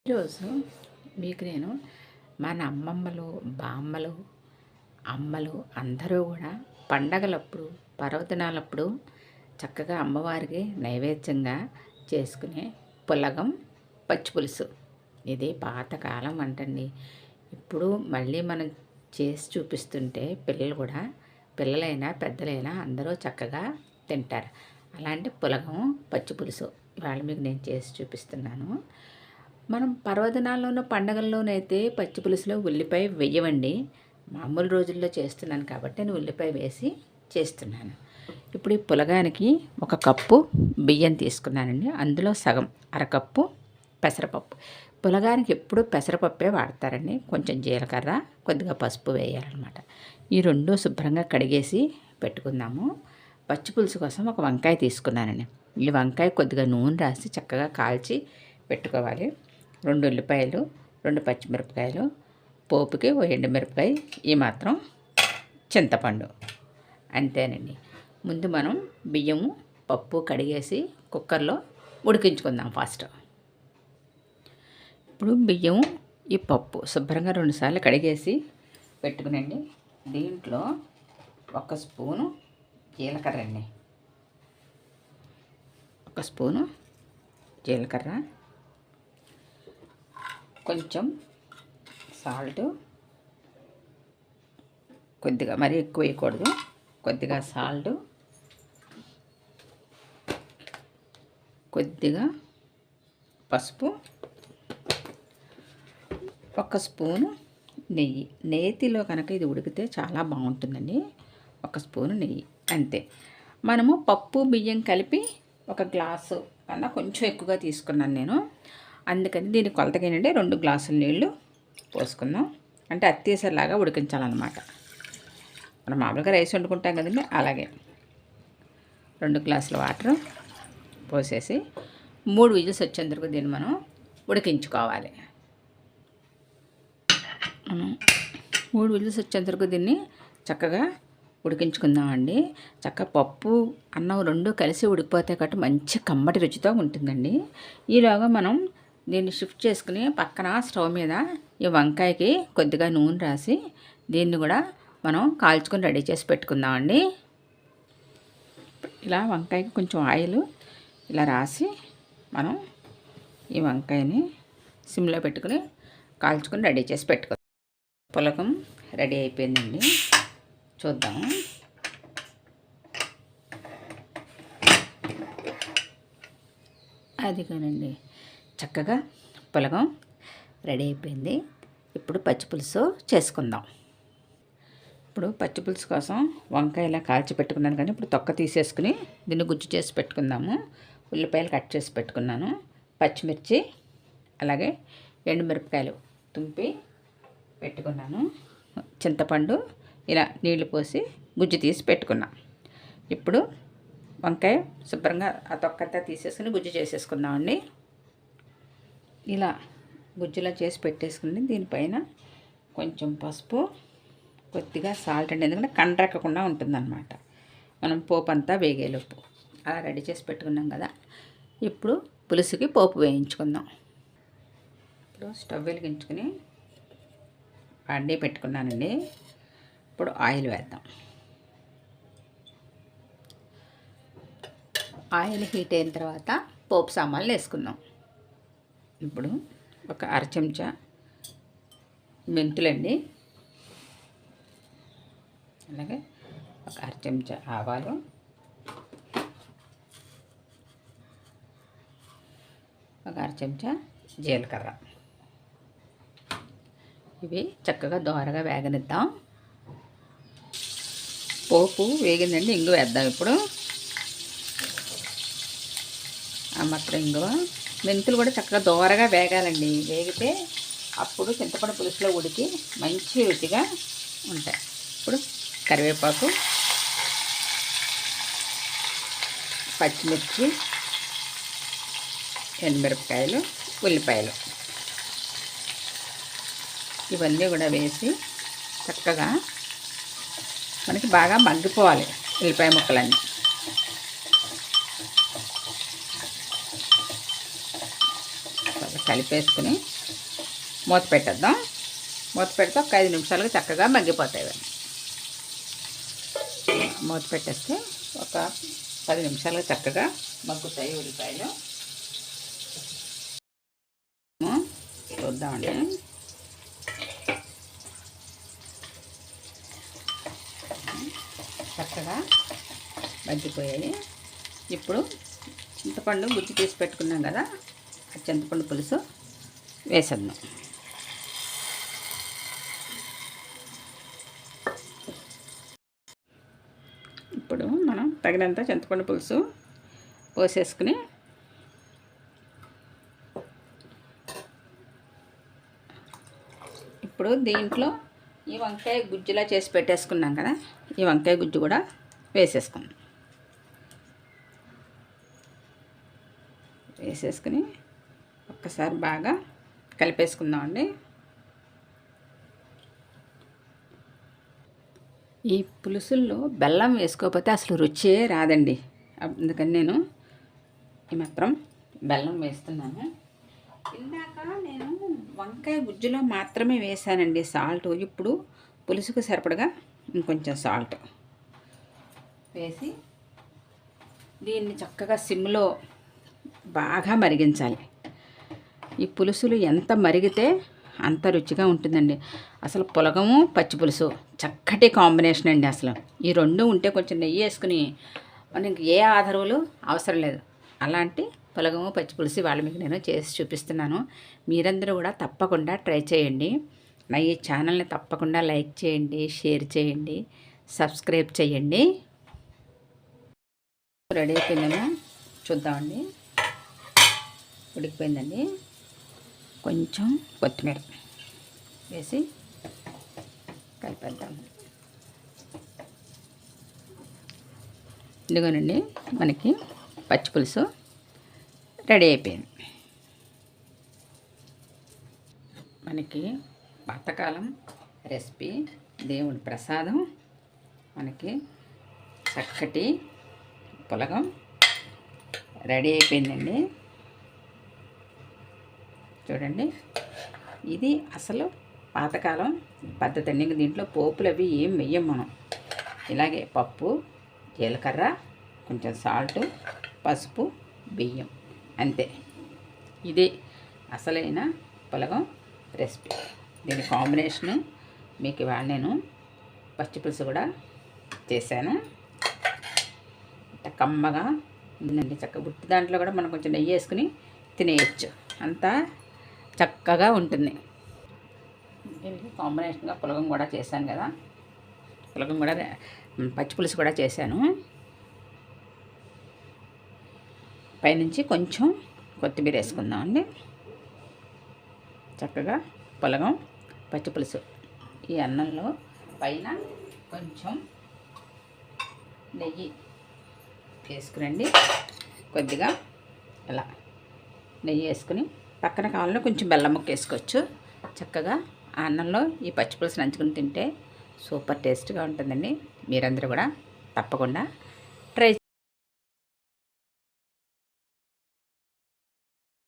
ఈరోజు మీకు నేను మన అమ్మమ్మలు, బామ్మలు, అమ్మలు అందరూ కూడా పండగలప్పుడు, పర్వదినాలప్పుడు చక్కగా అమ్మవారికి నైవేద్యంగా చేసుకునే పులగం, పచ్చిపులుసు. ఇది పాతకాలం అంటండి. ఇప్పుడు మళ్ళీ మనం చేసి చూపిస్తుంటే పిల్లలు కూడా, పిల్లలైనా పెద్దలైనా అందరూ చక్కగా తింటారు. అలాంటి పులగం, పచ్చిపులుసు ఇవాళ మీకు నేను చేసి చూపిస్తున్నాను. మనం పర్వదినాల్లోనూ పండగల్లోనైతే పచ్చి పులుసులో ఉల్లిపాయ వెయ్యవండి. మామూలు రోజుల్లో చేస్తున్నాను కాబట్టి నేను ఉల్లిపాయ వేసి చేస్తున్నాను. ఇప్పుడు ఈ పులగానికి 1 కప్పు బియ్యం తీసుకున్నానండి. అందులో సగం అరకప్పు పెసరపప్పు. పులగానికి ఎప్పుడు పెసరపప్పే వాడతారండి. కొంచెం జీలకర్ర, కొద్దిగా పసుపు వేయాలన్నమాట. ఈ రెండు శుభ్రంగా కడిగేసి పెట్టుకుందాము. పచ్చి పులుసు కోసం ఒక వంకాయ తీసుకున్నానండి. ఈ వంకాయ కొద్దిగా నూనె రాసి చక్కగా కాల్చి పెట్టుకోవాలి. 2 ఉల్లిపాయలు, 2 పచ్చిమిరపకాయలు, పోపుకి ఓ ఎండుమిరపకాయ, ఈ మాత్రం చింతపండు, అంతేనండి. ముందు మనం బియ్యము, పప్పు కడిగేసి కుక్కర్లో ఉడికించుకుందాం ఫస్ట్. ఇప్పుడు బియ్యం, ఈ పప్పు శుభ్రంగా 2 సార్లు కడిగేసి పెట్టుకునండి. దీంట్లో 1 స్పూను జీలకర్ర అండి, 1 స్పూను జీలకర్ర, కొంచెం సాల్ట్, కొద్దిగా మరీ ఎక్కువ వేయకూడదు, కొద్దిగా సాల్ట్, కొద్దిగా పసుపు, 1 స్పూను నెయ్యి. నేతిలో కనుక ఇది ఉడికితే చాలా బాగుంటుందండి. 1 స్పూను నెయ్యి, అంతే. మనము పప్పు బియ్యం కలిపి 1 గ్లాసు కన్నా కొంచెం ఎక్కువగా తీసుకున్నాను నేను. అందుకని దీని కొలతకి ఏంటంటే 2 గ్లాసుల నీళ్ళు పోసుకుందాం. అంటే అత్తేసరిలాగా ఉడికించాలన్నమాట. మనం మామూలుగా రైస్ వండుకుంటాం కదండి, అలాగే 2 గ్లాసుల వాటర్ పోసేసి 3 విజిల్స్ వచ్చేందుకు దీన్ని మనం ఉడికించుకోవాలి. మనం 3 విజిల్స్ వచ్చేందుకు దీన్ని చక్కగా ఉడికించుకుందామండి. చక్కగా పప్పు అన్నం 2 కలిసి ఉడికిపోతాయి కాబట్టి మంచి కమ్మటి రుచితో ఉంటుందండి. ఈలోగా మనం దీన్ని షిఫ్ట్ చేసుకుని పక్కన స్టవ్ మీద ఈ వంకాయకి కొద్దిగా నూనె రాసి దీన్ని కూడా మనం కాల్చుకొని రెడీ చేసి పెట్టుకుందామండి. ఇలా వంకాయకి కొంచెం ఆయిల్ ఇలా రాసి మనం ఈ వంకాయని సిమ్లో పెట్టుకుని కాల్చుకొని రెడీ చేసి పెట్టుకుందాం. పులగం రెడీ అయిపోయిందండి, చూద్దాము. అది కానండి, చక్కగా పులగం రెడీ అయిపోయింది. ఇప్పుడు పచ్చిపులుసు చేసుకుందాం. ఇప్పుడు పచ్చిపులుసు కోసం వంకాయ ఇలా కాల్చి పెట్టుకున్నాను, కానీ ఇప్పుడు తొక్క తీసేసుకుని దీన్ని గుజ్జు చేసి పెట్టుకుందాము. ఉల్లిపాయలు కట్ చేసి పెట్టుకున్నాను, పచ్చిమిర్చి, అలాగే ఎండుమిరపకాయలు తుంపి పెట్టుకున్నాను, చింతపండు ఇలా నీళ్లు పోసి గుజ్జు తీసి పెట్టుకున్నాం. ఇప్పుడు వంకాయ శుభ్రంగా ఆ తొక్కంతా తీసేసుకుని గుజ్జు చేసేసుకుందామండి. ఇలా గుజ్జులా చేసి పెట్టేసుకుని దీనిపైన కొంచెం పసుపు, కొద్దిగా సాల్ట్ అండి, ఎందుకంటే కండ్రెక్కకుండా ఉంటుందన్నమాట మనం పోపు అంతా వేగేలోపు. అలా రెడీ చేసి పెట్టుకున్నాం కదా. ఇప్పుడు పులుసుకి పోపు వేయించుకుందాం. ఇప్పుడు స్టవ్ వెలిగించుకుని బాండీ పెట్టుకున్నానండి. ఇప్పుడు ఆయిల్ వేద్దాం. ఆయిల్ హీట్ అయిన తర్వాత పోపు సామాన్లు వేసుకుందాం. ఇప్పుడు 1/2 చెంచా మెంతులండి, అలాగే 1/2 చెంచా ఆవాలు, 1/2 చెంచా జీలకర్ర. ఇవి చక్కగా దోరగా వేగనిద్దాం. పోపు వేగిందండి, ఇంగు వేద్దాం. ఇప్పుడు ఆ మాత్రం ఇంగువ, మెంతులు కూడా చక్కగా దోరగా వేగాలండి. వేగితే అప్పుడు చింతపండు పులుసులో ఉడికి మంచి రుచిగా ఉంటాయి. ఇప్పుడు కరివేపాకు, పచ్చిమిర్చి, ఎండుమిరపకాయలు, ఉల్లిపాయలు ఇవన్నీ కూడా వేసి చక్కగా మనకి బాగా మగ్గిపోవాలి ఉల్లిపాయ ముక్కలన్నీ. కలిపేసుకుని మూత పెట్టేద్దాం. మూత పెడితే ఒక 5 నిమిషాలకు చక్కగా మగ్గిపోతాయి. మూత పెట్టేస్తే ఒక 10 నిమిషాలకు చక్కగా మగ్గుతాయి ఉల్లిపాయలు. చూద్దామండి. చక్కగా మగ్గిపోయాయి. ఇప్పుడు చింతపండు గుజ్జు తీసి పెట్టుకున్నాం కదా, ఆ చింతపండు పులుసు వేసేద్దాం. ఇప్పుడు మనం తగినంత చింతపండు పులుసు పోసేసుకుని ఇప్పుడు దీంట్లో ఈ వంకాయ గుజ్జులా చేసి పెట్టేసుకున్నాం కదా, ఈ వంకాయ గుజ్జు కూడా వేసేసుకుందాం. వేసేసుకుని ఒక్కసారి బాగా కలిపేసుకుందామండి. ఈ పులుసుల్లో బెల్లం వేసుకోకపోతే అసలు రుచే రాదండి. అందుకని నేను ఈ మాత్రం బెల్లం వేస్తున్నాను. ఇందాక నేను వంకాయ గుజ్జులో మాత్రమే వేసానండి సాల్ట్. ఇప్పుడు పులుసుకు సరిపడగా ఇంకొంచెం సాల్ట్ వేసి దీన్ని చక్కగా సిమ్లో బాగా మరిగించాలి. ఈ పులుసులు ఎంత మరిగితే అంత రుచిగా ఉంటుందండి. అసలు పులగము పచ్చి పులుసు చక్కటి కాంబినేషన్ అండి. అసలు ఈ రెండు ఉంటే కొంచెం నెయ్యి వేసుకుని మనకి ఏ ఆధారాలు అవసరం లేదు. అలాంటి పులగము పచ్చి పులుసు వాళ్ళు మీకు నేను చేసి చూపిస్తున్నాను. మీరందరూ కూడా తప్పకుండా ట్రై చేయండి. నా ఈ ఛానల్ని తప్పకుండా లైక్ చేయండి, షేర్ చేయండి, సబ్స్క్రైబ్ చేయండి. రెడీ అయిపోయిందేమో చూద్దామండి. ఉడికిపోయిందండి. కొంచెం కొత్తిమీర వేసి కలిపేద్దాం. ఇదిగోనండి మనకి పచ్చి పులుసు రెడీ అయిపోయింది. మనకి పాతకాలం రెసిపీ, దేవుడి ప్రసాదం, మనకి చక్కటి పులగం రెడీ అయిపోయిందండి. చూడండి, ఇది అసలు పాతకాలం పద్ధతి అండి. దీంట్లో పోపులు అవి ఏం వెయ్యం మనం. ఇలాగే పప్పు, జీలకర్ర, కొంచెం సాల్ట్, పసుపు, బియ్యం, అంతే. ఇది అసలైన పులగం రెసిపీ. దీని కాంబినేషను మీకు ఇవాళ నేను పచ్చి పులుసు కూడా చేశాను. కమ్మగా ఉందండి. చక్కగా బుట్టి దాంట్లో కూడా మనం కొంచెం నెయ్యి వేసుకుని తినేయచ్చు. అంతా చక్కగా ఉంటుంది. దీనికి కాంబినేషన్గా పులగం కూడా చేశాను కదా, పులగం కూడా పచ్చి పులుసు కూడా చేశాను. పైనుంచి కొంచెం కొత్తిమీర వేసుకుందామండి. చక్కగా పులగం పచ్చి పులుసు ఈ అన్నంలో పైన కొంచెం నెయ్యి వేసుకురండి. కొద్దిగా ఇలా నెయ్యి వేసుకుని పక్కన కావాలన్నా కొంచెం బెల్లం ముక్క వేసుకోవచ్చు. చక్కగా ఆ అన్నంలో ఈ పచ్చి పులుసు నంచుకుని తింటే సూపర్ టేస్ట్గా ఉంటుందండి. మీరందరూ కూడా తప్పకుండా